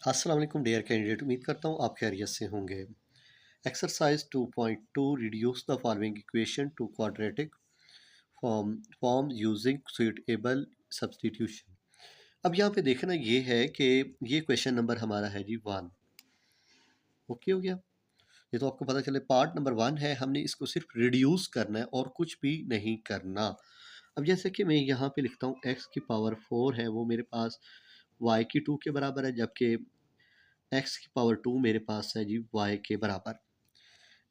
अस्सलाम वालेकुम dear candidate, उम्मीद करता हूँ आप खैरियत से होंगे। Exercise 2.2 reduce the following equation two quadratic form using suitable substitution. अब यहाँ पे देखना ये है कि ये क्वेश्चन नंबर हमारा है जी 1। ओके हो गया। ये तो आपको पता चले पार्ट नंबर 1 है, हमने इसको सिर्फ रिड्यूस करना है और कुछ भी नहीं करना। अब जैसे कि मैं यहाँ पे लिखता हूँ x की पावर 4 है, वो मेरे पास y की 2 के बराबर है, जबकि x की पावर 2 मेरे पास है जी y के बराबर।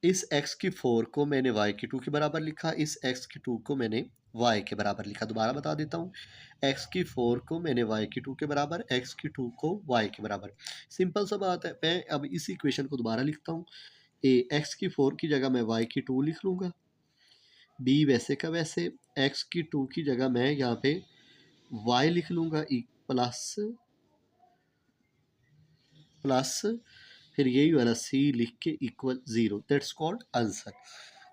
इस x की 4 को मैंने y की 2 के बराबर लिखा, इस x की 2 को मैंने y के बराबर लिखा। दोबारा बता देता हूँ, x की 4 को मैंने y की 2 के बराबर, x की 2 को y के बराबर। सिंपल सा बात है। मैं अब इस इक्वेशन को दोबारा लिखता हूँ। x की 4 की जगह मैं y की 2 लिख लूँगा। b वैसे का वैसे, x की 2 की जगह मैं यहाँ पे y लिख लूँगा प्लस प्लस फिर यही वाला c लिख के इक्वल 0। That's called answer.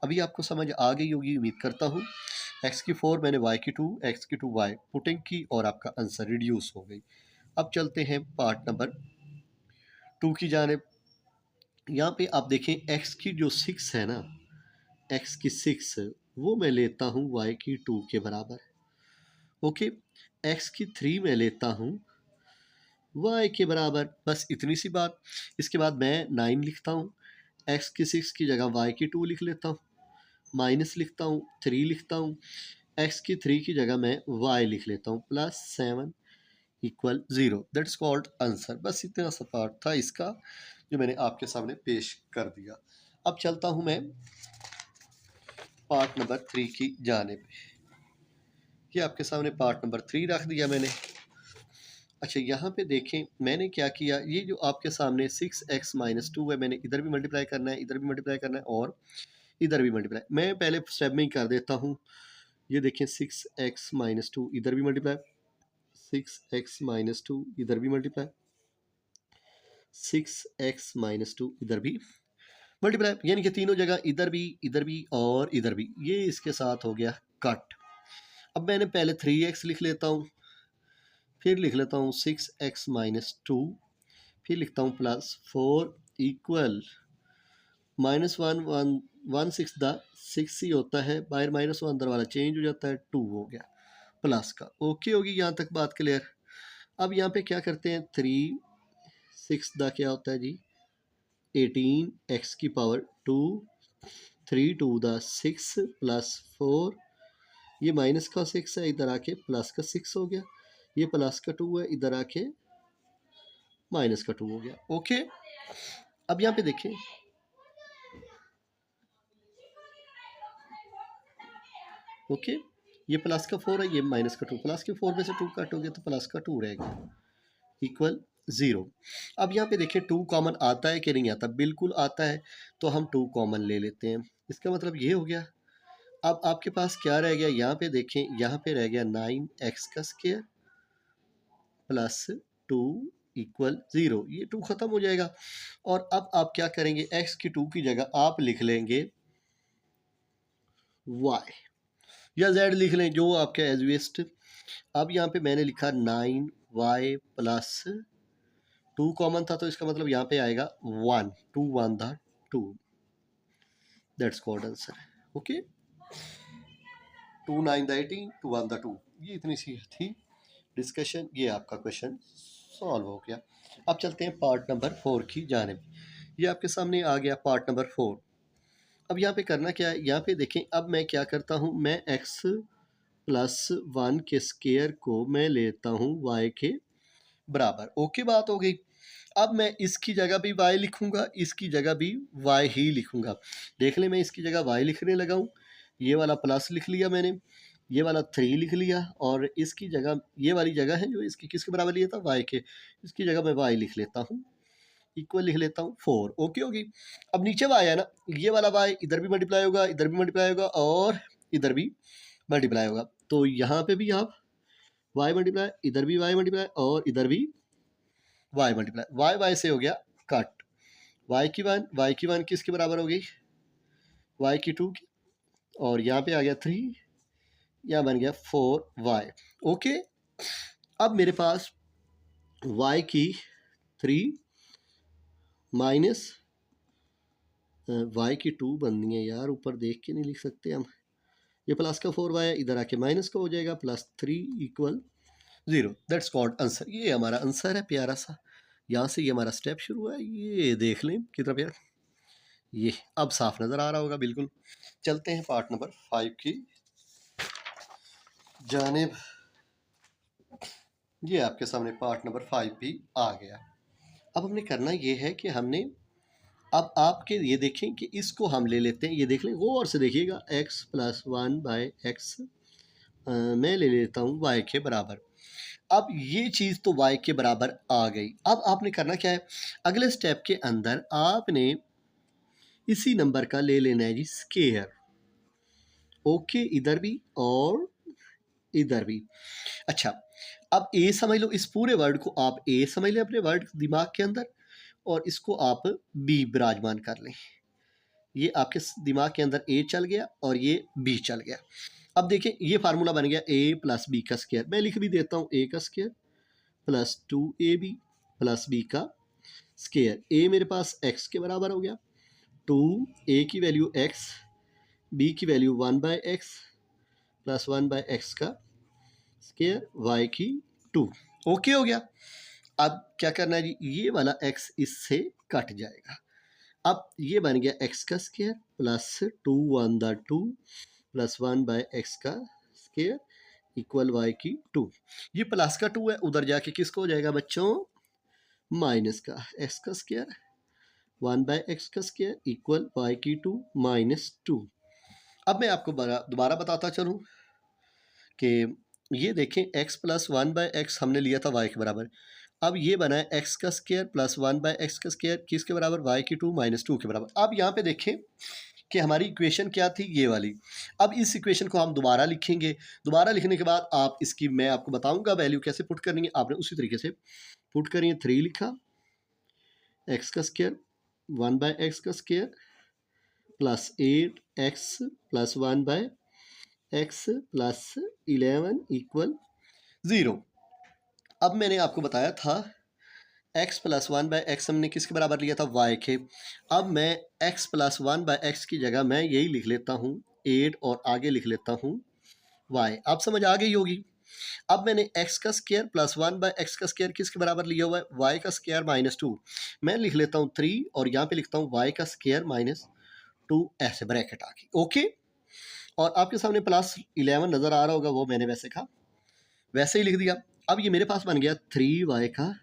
अभी आपको समझ आ गई होगी उम्मीद करता हूँ। x की 4 मैंने y की 2, x की 2 y पुटिंग की और आपका आंसर रिड्यूस हो गई। अब चलते हैं पार्ट नंबर 2 की जानिब। यहाँ पे आप देखें x की जो 6 है ना, x की 6 वो मैं लेता हूँ y की 2 के बराबर। ओके, x की 3 मैं लेता हूँ y के बराबर। बस इतनी सी बात। इसके बाद मैं 9 लिखता हूँ, x की 6 की जगह y की 2 लिख लेता हूँ, माइनस लिखता हूँ, 3 लिखता हूँ, x की 3 की जगह मैं y लिख लेता हूँ, plus 7 equal 0। That's called answer. बस इतना सा पार्ट था इसका जो मैंने आपके सामने पेश कर दिया। अब चलता हूँ मैं पार्ट नंबर 3 की जानिब। ये आपके सामने पार्ट नंबर 3 रख दिया मैंने। अच्छा, यहाँ पे देखें मैंने क्या किया, ये जो आपके सामने 6x माइनस 2 है, मैंने इधर भी मल्टीप्लाई करना है, इधर भी मल्टीप्लाई करना है और इधर भी मल्टीप्लाई। मैं पहले स्टेप में ही कर देता हूँ। ये देखें 6x माइनस 2 इधर भी मल्टीप्लाई, 6x माइनस 2 इधर भी मल्टीप्लाई, 6x माइनस 2 इधर भी मल्टीप्लाई, यानी कि तीनों जगह इधर भी और इधर भी। ये इसके साथ हो गया कट। अब मैंने पहले 3x लिख लेता हूँ, फिर लिख लेता हूँ 6x माइनस 2, फिर लिखता हूँ प्लस 4 इक्वल माइनस 1 1 6 द 6 ही होता है, बाहर माइनस 1 अंदर वाला चेंज हो जाता है, 2 हो गया प्लस का। ओके होगी यहाँ तक बात क्लियर। अब यहाँ पे क्या करते हैं, 3 6 द क्या होता है जी 18 x की पावर 2, 3 2 द 6 प्लस 4, ये माइनस का 6 है, इधर आके प्लस का 6 हो गया, ये प्लस का 2 है, इधर आके माइनस का 2 हो गया। ओके, अब यहाँ पे देखें ओके, ये प्लस का 4 है, ये माइनस का 2, प्लस के 4 में से 2 कट हो गया तो प्लस का 2 रहेगा इक्वल 0। अब यहाँ पे देखिए 2 कॉमन आता है कि नहीं आता, बिल्कुल आता है, तो हम 2 कॉमन ले लेते हैं। इसका मतलब ये हो गया। अब आपके पास क्या रह गया, यहाँ पे देखें, यहाँ पे रह गया 9x का स्क्वायर प्लस 2 इक्वल 0। ये 2 खत्म हो जाएगा। और अब आप क्या करेंगे, x की 2 की जगह आप लिख लेंगे y या z लिख लें, जो आपके एजवेस्ट। अब यहाँ पे मैंने लिखा 9y प्लस 2 कॉमन था, तो इसका मतलब यहाँ पे आएगा 1, 2 1 the 2। That's called answer. Okay, 2 9 the 18, 2 1 the 2। ये इतनी सी थी डिस्कशन, ये आपका क्वेश्चन सॉल्व हो गया। अब चलते हैं पार्ट नंबर 4 की जानिब। ये आपके सामने आ गया पार्ट नंबर 4। अब यहाँ पे करना क्या है, यहाँ पे देखें, अब मैं क्या करता हूँ, मैं x प्लस 1 के स्क्वायर को मैं लेता हूँ y के बराबर। ओके, बात हो गई। अब मैं इसकी जगह भी y लिखूंगा, इसकी जगह भी y ही लिखूंगा। देख लें, मैं इसकी जगह y लिखने लगा हूँ, ये वाला प्लस लिख लिया मैंने, ये वाला 3 लिख लिया, और इसकी जगह ये वाली जगह है जो इसकी किसके बराबर लिया था, y के, इसकी जगह मैं y लिख लेता हूँ, इक्वल लिख लेता हूँ 4। ओके होगी। अब नीचे y है ना, ये वाला y इधर भी मल्टीप्लाई होगा, इधर भी मल्टीप्लाई होगा और इधर भी मल्टीप्लाई होगा, तो यहाँ पे भी आप y मल्टीप्लाई, इधर भी y मल्टीप्लाई और इधर भी y मल्टीप्लाई, y y से हो गया कट। y की 1 किसके बराबर हो गई, y की 2 की, और यहाँ पे आ गया 3, यहाँ बन गया 4y। ओके, अब मेरे पास y की 3 माइनस वाई की 2 बननी है यार, ऊपर देख के नहीं लिख सकते हम। ये प्लस का 4y है, इधर आके माइनस का हो जाएगा, +3 = 0। That's called answer. ये हमारा आंसर है प्यारा सा। यहाँ से ये हमारा स्टेप शुरू है, ये देख लें कितना प्यारा। ये अब साफ नज़र आ रहा होगा बिल्कुल। चलते हैं पार्ट नंबर 5 की जानिब। ये आपके सामने पार्ट नंबर 5 भी आ गया। अब हमने करना ये है कि हमने अब आपके ये देखें कि इसको हम ले लेते हैं, ये देख लें, गौर से देखिएगा, x + 1/x मैं ले लेता हूँ y के बराबर। अब ये चीज़ तो y के बराबर आ गई। अब आपने करना क्या है, अगले स्टेप के अंदर आपने इसी नंबर का ले लेना है जी स्केयर। ओके, इधर भी और इधर भी। अच्छा, अब ए समझ लो, इस पूरे वर्ड को आप ए समझ लें अपने वर्ड दिमाग के अंदर, और इसको आप बी विराजमान कर लें। ये आपके दिमाग के अंदर ए चल गया और ये बी चल गया। अब देखें, ये फार्मूला बन गया a + b का स्क्वायर। मैं लिख भी देता हूँ a का स्क्वायर + 2ab + b का स्क्वायर। a मेरे पास x के बराबर हो गया, 2a की वैल्यू x, b की वैल्यू 1/x + 1/x का स्क्वायर, y की 2। ओके हो गया। अब क्या करना है जी, ये वाला x इससे कट जाएगा। अब ये बन गया x का स्क्वायर +2 1 दा 2 + 1/x का स्क्वायर = y की 2। ये प्लस का 2 है, उधर जाके किसको हो जाएगा बच्चों, माइनस का x का स्क्वायर 1/x का स्क्वायर = y की 2 - 2। अब मैं आपको दोबारा बताता चलूँ कि ये देखें, x + 1/x हमने लिया था y के बराबर। अब ये बना है x का स्क्वायर + 1/x का स्क्वायर किसके बराबर, y की 2 - 2 के बराबर। अब यहाँ पे देखें कि हमारी इक्वेशन क्या थी, ये वाली। अब इस इक्वेशन को हम दोबारा लिखेंगे। दोबारा लिखने के बाद आप इसकी मैं आपको बताऊंगा वैल्यू कैसे पुट करनी है। आपने उसी तरीके से पुट करनी है। 3 लिखा, x का स्क्वायर 1/x का स्क्वायर +8x + 1/x + 11 = 0। अब मैंने आपको बताया था x + 1/x हमने किसके बराबर लिया था, y के। अब मैं x + 1/x की जगह मैं यही लिख लेता हूँ 8 और आगे लिख लेता हूँ y। अब समझ आ गई होगी। अब मैंने x का स्क्वायर + 1/x का स्क्वायर किसके बराबर लिया हुआ है, y का स्क्वायर -2। मैं लिख लेता हूँ 3 और यहाँ पे लिखता हूँ y का स्क्वायर -2, ऐसे ब्रैकेट आ गई। ओके, और आपके सामने +11 नज़र आ रहा होगा, वो मैंने वैसे कहा वैसे ही लिख दिया। अब ये मेरे पास बन गया 3y का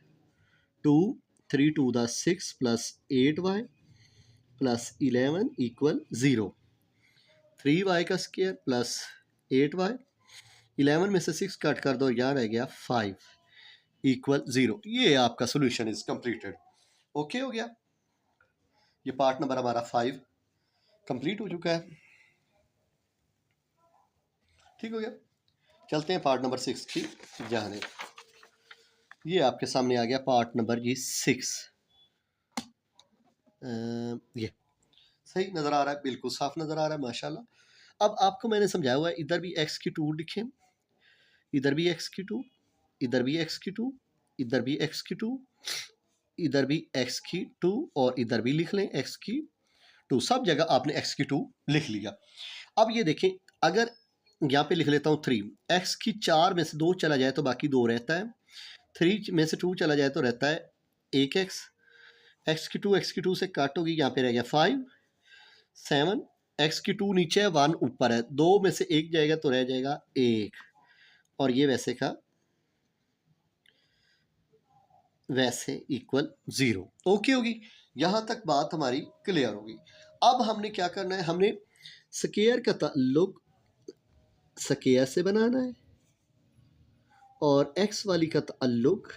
2, 3 2 दा 6 + 8y + 11 = 0। 3y का स्क्वायर + 8y, 11 में से 6 कट कर दो, यहाँ रह गया 5 = 0। ये आपका सोल्यूशन इज कंप्लीटेड। ओके हो गया। ये पार्ट नंबर हमारा 5 कंप्लीट हो चुका है। ठीक हो गया। चलते हैं पार्ट नंबर 6 की जानिब। ये आपके सामने आ गया पार्ट नंबर जी 6। ये सही नज़र आ रहा है, बिल्कुल साफ नज़र आ रहा है माशाल्लाह। अब आपको मैंने समझाया हुआ है, इधर भी x की 2 लिखें, इधर भी x की 2, इधर भी x की 2, इधर भी x की 2, इधर भी x की 2 और इधर भी लिख लें x की 2। सब जगह आपने x की 2 लिख लिया। अब ये देखें, अगर यहाँ पे लिख लेता हूँ 3, x की 4 में से 2 चला जाए तो बाकी 2 रहता है, 3 में से 2 चला जाए तो रहता है 1x, x की 2 से काट होगी, यहाँ पे रह गया 5 7, x की 2 नीचे है 1 ऊपर है, 2 में से 1 जाएगा तो रह जाएगा 1, और ये वैसे का वैसे = 0। ओके होगी। यहाँ तक बात हमारी क्लियर होगी। अब हमने क्या करना है, हमने स्क्वायर का ताल्लुक स्क्वायर से बनाना है और x वाली का ताल्लुक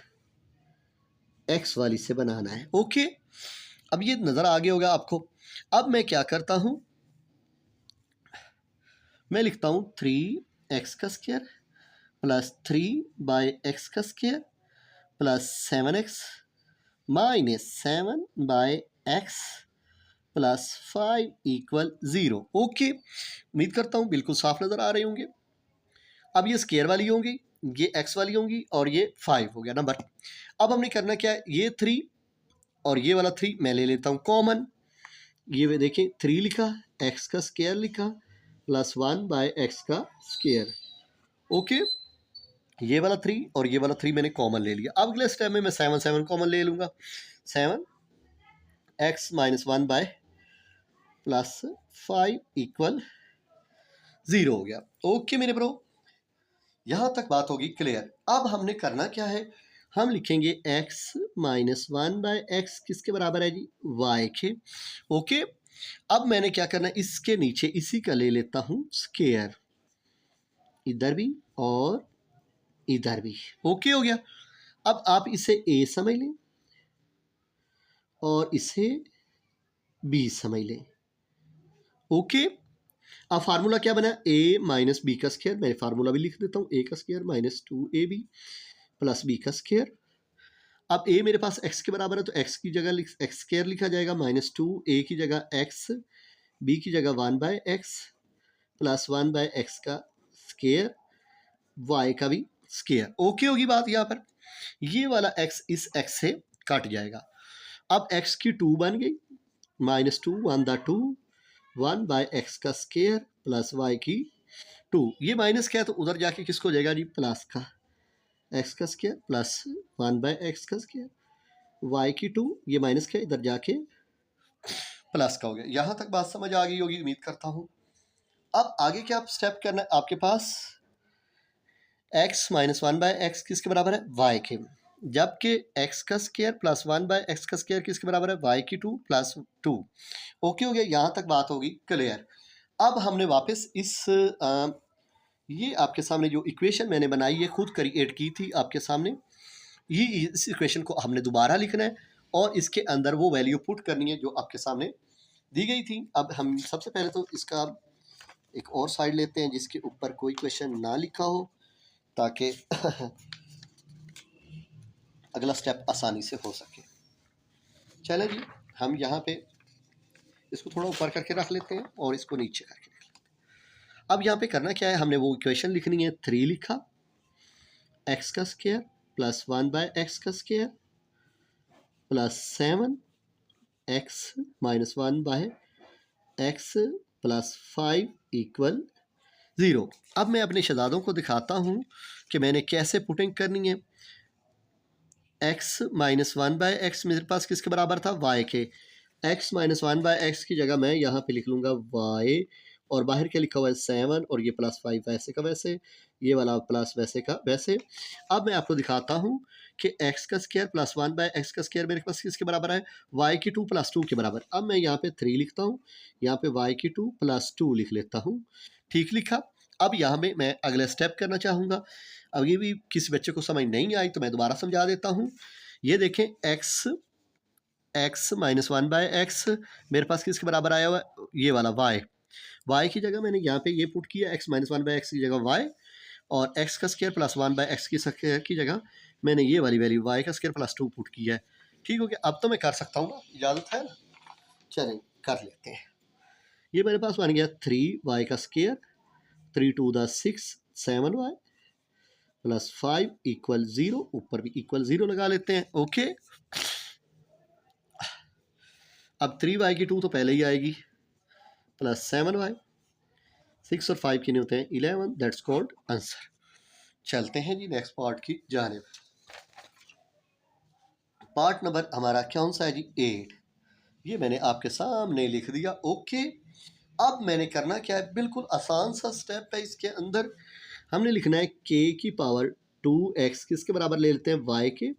x वाली से बनाना है। ओके, अब ये नज़र आ गया होगा आपको। अब मैं क्या करता हूँ, मैं लिखता हूँ 3x का स्क्वायर + 3/x का स्क्वायर + 7x - 7/x + 5 = 0। ओके, उम्मीद करता हूँ बिल्कुल साफ नज़र आ रहे होंगे। अब ये स्क्वायर वाली होंगी ये x वाली होंगी और ये 5 हो गया नंबर। अब हमने करना क्या है, ये 3 और ये वाला 3 मैं ले लेता हूँ कॉमन। ये देखें 3 लिखा, x का स्क्वायर लिखा प्लस 1 बाय एक्स का स्क्वायर। ओके, ये वाला 3 और ये वाला 3 मैंने कॉमन ले लिया। अब अगले स्टेप में मैं 7 कॉमन ले लूँगा। 7 x minus 1 by plus 5 equal 0 हो गया। ओके मेरे ब्रो, यहाँ तक बात होगी क्लियर। अब हमने करना क्या है, हम लिखेंगे x माइनस 1 बाय एक्स किसके बराबर है जी, y के। ओके, अब मैंने क्या करना है, इसके नीचे इसी का ले लेता हूँ स्क्वायर, इधर भी और इधर भी। ओके हो गया। अब आप इसे a समझ लें और इसे b समझ लें। ओके, अब फार्मूला क्या बना, a माइनस बी का स्क्वायर, मैं फार्मूला भी लिख देता हूँ, a का square minus 2ab plus b का स्क्वायर। अब a मेरे पास x के बराबर है तो x की जगह एक्स स्क्वायर लिखा जाएगा माइनस 2, a की जगह x, b की जगह 1 by x plus 1 by x का स्क्वायर, y का भी स्क्वायर। ओके होगी बात यहाँ पर। ये वाला x इस x से कट जाएगा। अब x की 2 बन गई, माइनस 2 1 दा 2 1 बाय एक्स का स्क्वायर प्लस y की 2। ये माइनस क्या है तो उधर जाके किसको जाएगा जी, प्लस का x का स्क्वायर प्लस 1 बाय एक्स का स्क्वायर, y की 2, ये माइनस क्या इधर जाके प्लस का हो गया। यहाँ तक बात समझ आ गई होगी उम्मीद करता हूँ। अब आगे क्या स्टेप करना है आपके पास, x माइनस 1 बाय एक्स किसके बराबर है, y के, जबकि x का स्क्वायर प्लस 1 बाय एक्स का स्क्वायर किसके बराबर है, y की 2 प्लस 2। ओके हो गया, यहाँ तक बात होगी क्लियर। अब हमने वापस ये आपके सामने जो इक्वेशन मैंने बनाई है खुद क्रिएट की थी आपके सामने, ये इस इक्वेशन को हमने दोबारा लिखना है और इसके अंदर वो वैल्यू पुट करनी है जो आपके सामने दी गई थी। अब हम सबसे पहले तो इसका एक और साइड लेते हैं जिसके ऊपर कोई क्वेश्चन ना लिखा हो, ताकि अगला स्टेप आसानी से हो सके। चलें जी, हम यहाँ पे इसको थोड़ा ऊपर करके रख लेते हैं और इसको नीचे करके रख लेते हैं। अब यहाँ पे करना क्या है, हमने वो इक्वेशन लिखनी है, 3 लिखा, एक्स का स्क्वायर प्लस 1 बाय एक्स का square plus 7 x minus 1 by x plus 5 equal 0। अब मैं अपने शहजादों को दिखाता हूँ कि मैंने कैसे पुटिंग करनी है। x माइनस 1 बाय एक्स मेरे पास किसके बराबर था, y के। x माइनस 1 बाय एक्स की जगह मैं यहाँ पे लिख लूँगा y, और बाहर क्या लिखा हुआ है 7, और ये प्लस 5 वैसे का वैसे, ये वाला प्लस वैसे का वैसे। अब मैं आपको दिखाता हूँ कि x का स्क्वायर प्लस 1 बाय एक्स का स्क्वायर मेरे पास किसके बराबर है, y की 2 प्लस 2 के बराबर। अब मैं यहाँ पे 3 लिखता हूँ, यहाँ पे y की 2 प्लस 2 लिख लेता हूँ। ठीक लिखा। अब यहाँ में मैं अगला स्टेप करना चाहूँगा। अब ये भी किसी बच्चे को समझ नहीं आई तो मैं दोबारा समझा देता हूँ। ये देखें x माइनस 1 बाय एक्स मेरे पास किसके बराबर आया हुआ है, ये वाला y की जगह मैंने यहाँ पे ये पुट किया, x माइनस 1 बाय एक्स की जगह y, और x का स्क्वायर प्लस 1 बाय एक्स की स्क्वायर की जगह मैंने ये वाली वैल्यू y का स्क्वायर प्लस 2 पुट किया है। ठीक हो गया, अब तो मैं कर सकता हूँ ना, इजाज़त है ना, चलें कर लेते हैं। ये मेरे पास बन गया 3y का square, 3 2 the 6 7y plus 5 equal 0, ऊपर भी इक्वल 0 लगा लेते हैं। ओके, अब 3y की 2 तो पहले ही आएगी, प्लस 7y, 6 और 5 कितने होते हैं 11, दैट्स कॉल्ड आंसर। चलते हैं जी नेक्स्ट पार्ट की जानिब। पार्ट नंबर हमारा कौन सा है जी, 8। ये मैंने आपके सामने लिख दिया। ओके, अब मैंने करना क्या है, बिल्कुल आसान सा स्टेप है इसके अंदर। हमने लिखना है k की पावर 2x किसके बराबर ले लेते हैं, y के,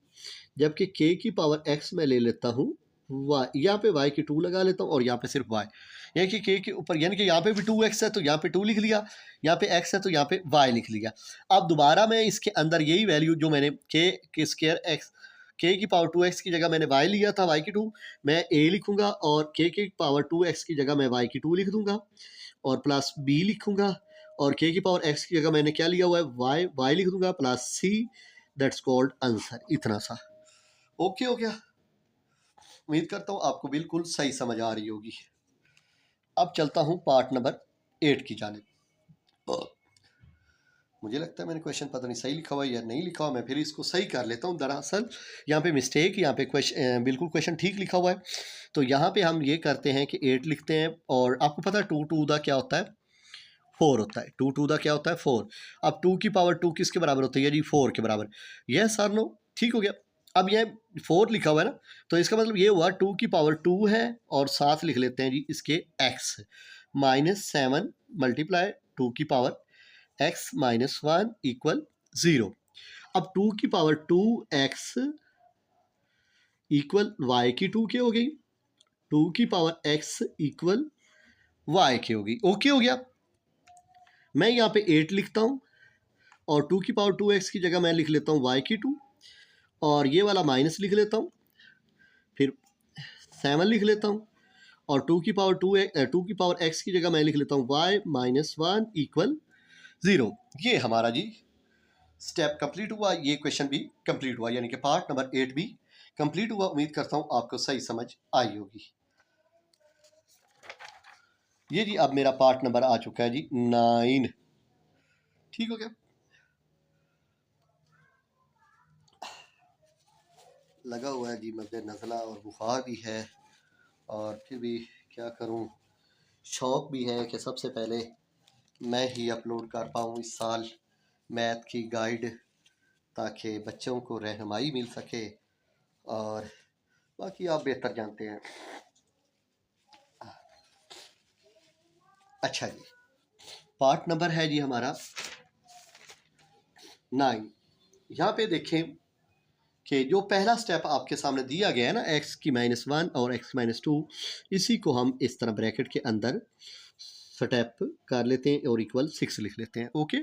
जबकि k की पावर x मैं ले लेता हूँ y, यहाँ पे y की 2 लगा लेता हूँ और यहाँ पे सिर्फ y, यानी कि k के ऊपर, यानी कि यहाँ पे भी 2x है तो यहाँ पे 2 लिख लिया, यहाँ पे x है तो यहाँ पे y लिख लिया। अब दोबारा मैं इसके अंदर यही वैल्यू जो मैंने k के स्क्वायर x, k की पावर 2x की जगह मैंने y लिया था, y की 2 मैं a लिखूंगा, और k की पावर 2x की जगह मैं y की 2 लिख दूंगा और प्लस b लिखूंगा, और k की पावर x की जगह मैंने क्या लिया हुआ है y लिख दूंगा plus c, that's called answer. इतना सा ओके हो गया। उम्मीद करता हूँ आपको बिल्कुल सही समझ आ रही होगी। अब चलता हूँ पार्ट नंबर 8 की जानिब। मुझे लगता है मैंने क्वेश्चन पता नहीं सही लिखा हुआ या नहीं लिखा हुआ, मैं फिर इसको सही कर लेता हूँ। दरअसल यहाँ पे मिस्टेक, यहाँ पे क्वेश्चन बिल्कुल क्वेश्चन ठीक लिखा हुआ है। तो यहाँ पे हम ये करते हैं कि 8 लिखते हैं, और आपको पता है 2 टू द क्या होता है, 4 होता है। 2 टू द क्या होता है, 4। अब 2 की पावर 2 किसके बराबर होती है जी, 4 के बराबर। यस और नो, ठीक हो गया। अब ये 4 लिखा हुआ है ना, तो इसका मतलब ये हुआ 2 की पावर 2 है, और साथ लिख लेते हैं जी इसके x -7 मल्टीप्लाई 2 की पावर x -1 इक्वल 0। अब 2 की पावर 2x इक्वल y की 2 की हो गई, 2 की पावर x इक्वल y की होगी। ओके हो गया। मैं यहाँ पे 8 लिखता हूँ, और 2 की पावर 2x की जगह मैं लिख लेता हूँ y की 2, और ये वाला माइनस लिख लेता हूँ, फिर 7 लिख लेता हूँ, और 2 की पावर 2 की पावर x की जगह मैं लिख लेता हूँ y -1 इक्वल 0। ये हमारा जी स्टेप कंप्लीट हुआ, ये क्वेश्चन भी कंप्लीट हुआ, यानी कि पार्ट नंबर 8 भी कंप्लीट हुआ। उम्मीद करता हूँ आपको सही समझ आई होगी। ये जी अब मेरा पार्ट नंबर आ चुका है जी 9। ठीक हो गया। लगा हुआ है जी मुझे नज़ला और बुखार भी है, और फिर भी क्या करूं, शौक़ भी है कि सबसे पहले मैं ही अपलोड कर पाऊं इस साल मैथ की गाइड, ताकि बच्चों को रहनुमाई मिल सके, और बाकी आप बेहतर जानते हैं। अच्छा जी, पार्ट नंबर है जी हमारा 9। यहाँ पे देखें कि जो पहला स्टेप आपके सामने दिया गया है ना, x की -1 और x -2, इसी को हम इस तरह ब्रैकेट के अंदर स्टेप कर लेते हैं और इक्वल 6 लिख लेते हैं। ओके,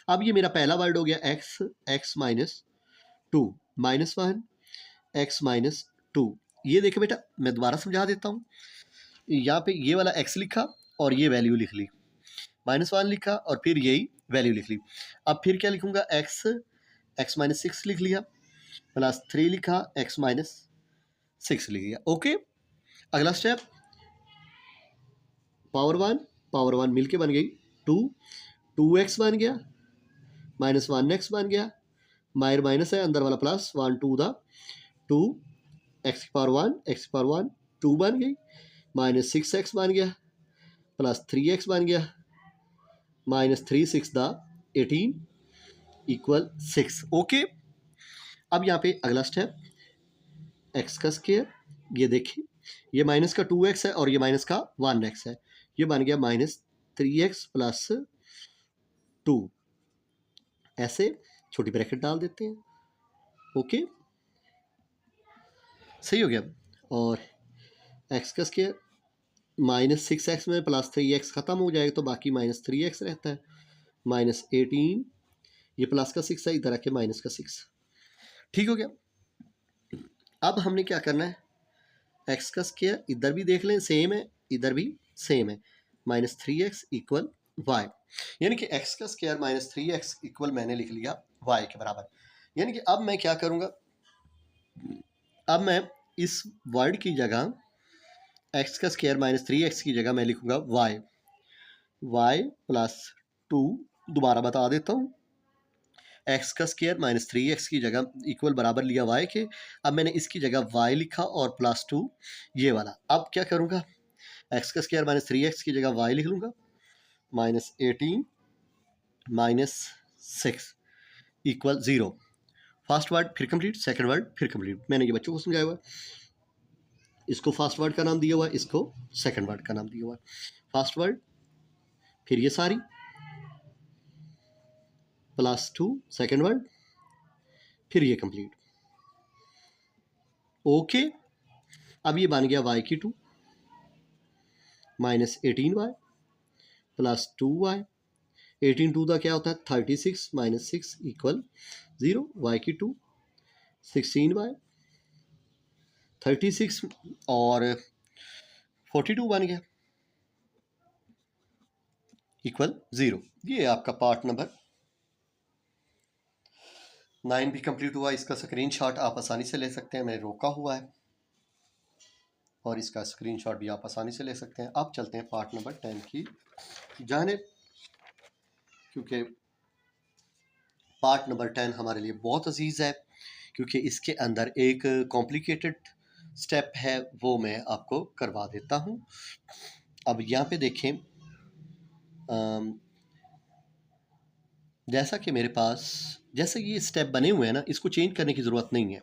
अब ये मेरा पहला वर्ड हो गया x -2 -1 x -2। ये देखो बेटा, मैं दोबारा समझा देता हूँ। यहाँ पे ये वाला x लिखा और ये वैल्यू लिख ली, -1 लिखा और फिर यही वैल्यू लिख ली। अब फिर क्या लिखूंगा, x -6 लिख लिया, +3 लिखा, x -6 लिख लिया। ओके, अगला स्टेप पावर 1 मिलके बन गई 2, 2x बन गया, -1x बन गया, मायर माइनस है, अंदर वाला प्लस, 1 2 द 2, x की पावर 1 x की पावर 1 2 बन गई, -6x बन गया, +3x बन गया, -3 6 द 18 इक्वल 6। ओके, अब यहाँ पे अगला स्टेप x का स्क्वायर, ये देखिए ये माइनस का 2x है और ये माइनस का 1x है, ये बन गया -3x + 2, ऐसे छोटी ब्रैकेट डाल देते हैं। ओके, सही हो गया। और x का स्क्वायर -6x में +3x ख़त्म हो जाएगा, तो बाकी -3x रहता है, -18, ये प्लस का 6 है, इधर आके माइनस का 6। ठीक हो गया। अब हमने क्या करना है, x का स्क्वायर इधर भी देख लें सेम है, इधर भी सेम है, -3x इक्वल y, यानी कि x का स्क्वायर -3x इक्वल मैंने लिख लिया y के बराबर। यानी कि अब मैं क्या करूँगा, अब मैं इस वर्ड की जगह x का स्क्वायर -3x की जगह मैं लिखूँगा y +2, दोबारा बता देता हूँ, x का स्क्वायर -3x की जगह इक्वल बराबर लिया y के। अब मैंने इसकी जगह y लिखा और +2 ये वाला। अब क्या करूँगा, x का स्क्वायर -3x की जगह y लिख लूँगा, -18 -6 इक्वल 0। फर्स्ट वर्ड फिर कंप्लीट, सेकंड वर्ड फिर कंप्लीट। मैंने ये बच्चों को समझाया हुआ, इसको फर्स्ट वर्ड का नाम दिया हुआ, इसको सेकंड वर्ड का नाम दिया हुआ। फर्स्ट वर्ड फिर ये सारी +2, सेकंड वर्ड फिर ये कंप्लीट। ओके, अब ये बन गया y की 2 -18y +2y, 18 2 का क्या होता है 36 -6 इक्वल 0, y की 2 16y 36 और 42 बन गया इक्वल 0। ये आपका पार्ट नंबर 9 भी कंप्लीट हुआ। इसका स्क्रीनशॉट आप आसानी से ले सकते हैं, मैंने रोका हुआ है, और इसका स्क्रीनशॉट भी आप आसानी से ले सकते हैं। अब चलते हैं पार्ट नंबर 10 की जानिब, क्योंकि पार्ट नंबर 10 हमारे लिए बहुत अजीज़ है, क्योंकि इसके अंदर एक कॉम्प्लिकेटेड स्टेप है, वो मैं आपको करवा देता हूँ। अब यहाँ पे देखें, जैसा कि मेरे पास जैसे ये स्टेप बने हुए हैं ना, इसको चेंज करने की ज़रूरत नहीं है।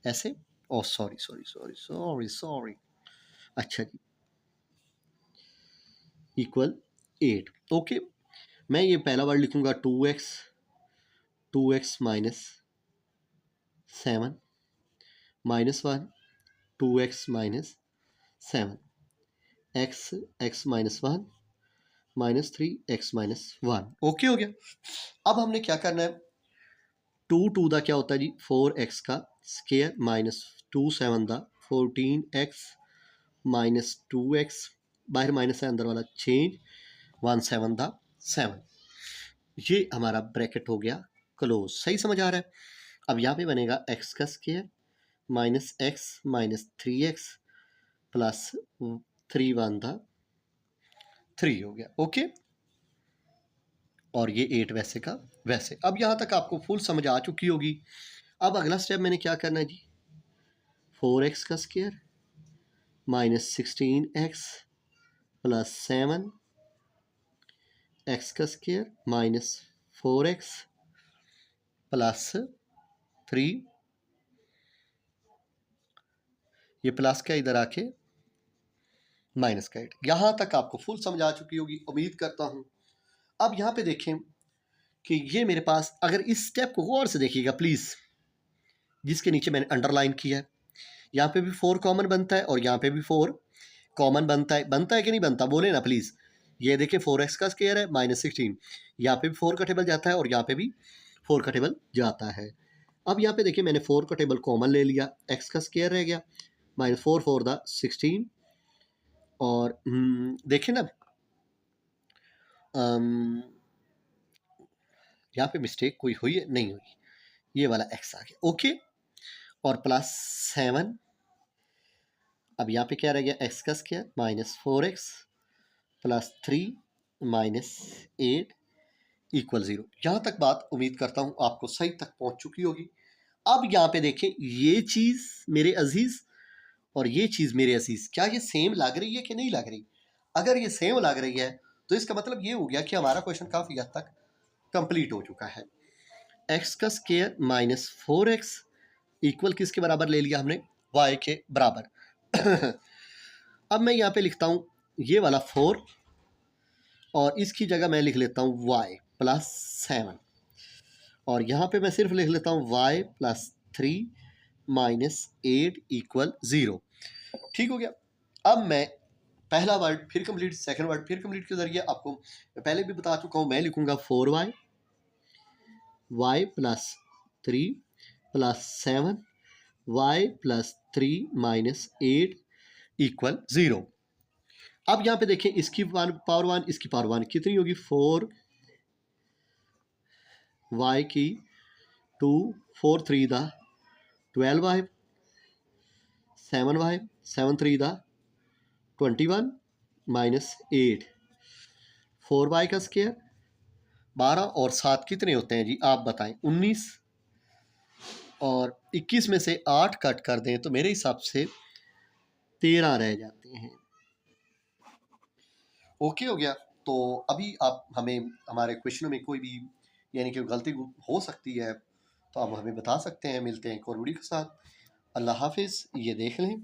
ऐसे, oh sorry sorry sorry sorry sorry, अच्छा जी, इक्वल 8। ओके, मैं ये पहला वर्ड लिखूंगा 2x minus 7 -1, 2x minus 7, x minus 1 -3, x minus 1। Okay हो गया। अब हमने क्या करना है, 2 दा क्या होता है जी, 4x का स्केयर माइनस 2 7 दा 14x माइनस 2x, बाहर माइनस है अंदर वाला चेंज, 1 7 दा 7। ये हमारा ब्रैकेट हो गया क्लोज। सही समझ आ रहा है? अब यहाँ पे बनेगा x का square minus x minus 3x plus 3 1 दा 3 हो गया। ओके, और ये 8 वैसे का वैसे। अब यहाँ तक आपको फुल समझ आ चुकी होगी। अब अगला स्टेप मैंने क्या करना है जी, 4x का square minus 16x plus 7, x का स्केयर माइनस 4x प्लस 3, ये प्लस का इधर आके माइनस का 8। यहाँ तक आपको फुल समझ आ चुकी होगी, उम्मीद करता हूँ। अब यहाँ पे देखें कि ये मेरे पास, अगर इस स्टेप को गौर से देखिएगा प्लीज़, जिसके नीचे मैंने अंडरलाइन किया है, यहाँ पे भी 4 कॉमन बनता है और यहाँ पे भी 4 कॉमन बनता है कि नहीं बनता, बोले ना प्लीज़। ये देखिए 4x का स्केयर है माइनस 16, यहाँ पे भी 4 का टेबल जाता है और यहाँ पे भी 4 का टेबल जाता है। अब यहाँ पे देखिए मैंने 4 का टेबल कॉमन ले लिया, x का स्केयर रह गया माइनस 4 4 दा 16, और देखें ना, यहाँ पे मिस्टेक कोई हुई है, नहीं हुई, ये वाला x आ गया। ओके, और प्लस 7, अब यहाँ पे क्या रह गया, x का square minus 4x plus 3 minus 8 equal 0। यहाँ तक बात उम्मीद करता हूँ आपको सही तक पहुँच चुकी होगी। अब यहाँ पे देखें, ये चीज़ मेरे अजीज़ और ये चीज़ मेरे अजीज़, क्या ये सेम लग रही है कि नहीं लग रही? अगर ये सेम लग रही है तो इसका मतलब ये हो गया कि हमारा क्वेश्चन काफ़ी हद तक कंप्लीट हो चुका है। x का स्केयर माइनस 4x इक्वल किसके बराबर ले लिया हमने, y के बराबर। अब मैं यहाँ पे लिखता हूँ ये वाला 4, और इसकी जगह मैं लिख लेता हूँ y प्लस 7, और यहाँ पे मैं सिर्फ लिख लेता हूँ y प्लस 3 माइनस 8 इक्वल 0। ठीक हो गया। अब मैं पहला वर्ड फिर कंप्लीट, सेकंड वर्ड फिर कंप्लीट के जरिए आपको मैं पहले भी बता चुका हूँ, मैं लिखूंगा 4y y plus 3 plus 7 y plus 3 minus 8 equal 0। अब यहाँ पे देखें, इसकी पावर 1 इसकी पावर 1 कितनी होगी, 4 y की 2 4 3 दा 12y 7y 7 3 दा 21 माइनस 8, 4y का स्केयर 12 और 7 कितने होते हैं जी, आप बताएं, 19, और 21 में से 8 कट कर दें तो मेरे हिसाब से 13 रह जाते हैं। ओके हो गया। तो अभी आप हमें हमारे क्वेश्चनों में कोई भी यानी कि गलती हो सकती है तो आप हमें बता सकते हैं। मिलते हैं एक और वीडियो के साथ। अल्लाह हाफिज़। ये देख लें,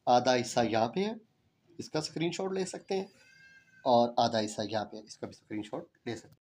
आधा हिस्सा यहाँ पे है, इसका स्क्रीनशॉट ले सकते हैं, और आधा हिस्सा यहाँ पे है, इसका भी स्क्रीनशॉट ले सकते हैं।